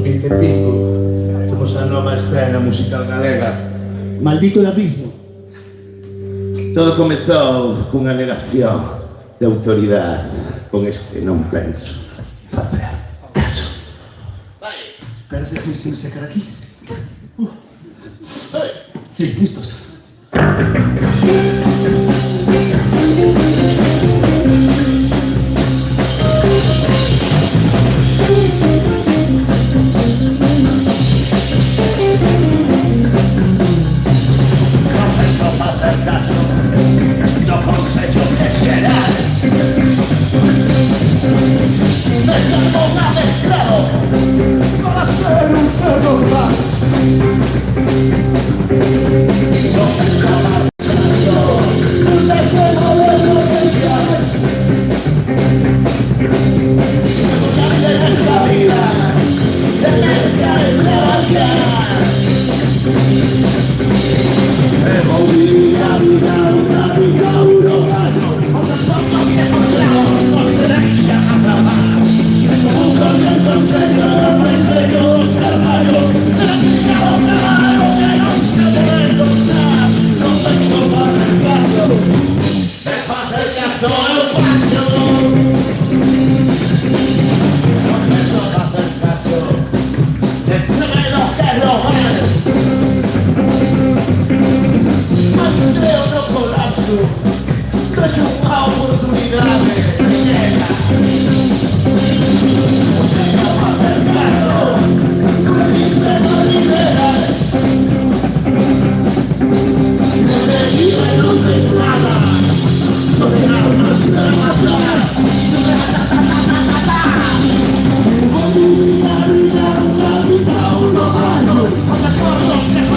nos 20 e pico, somos a nova escena musical galega. Maldito el abismo. Todo comezou cunha negación de autoridade. Con este non penso facer caso. ¿Ganas de sin secar aquí? Sí, listos. Los que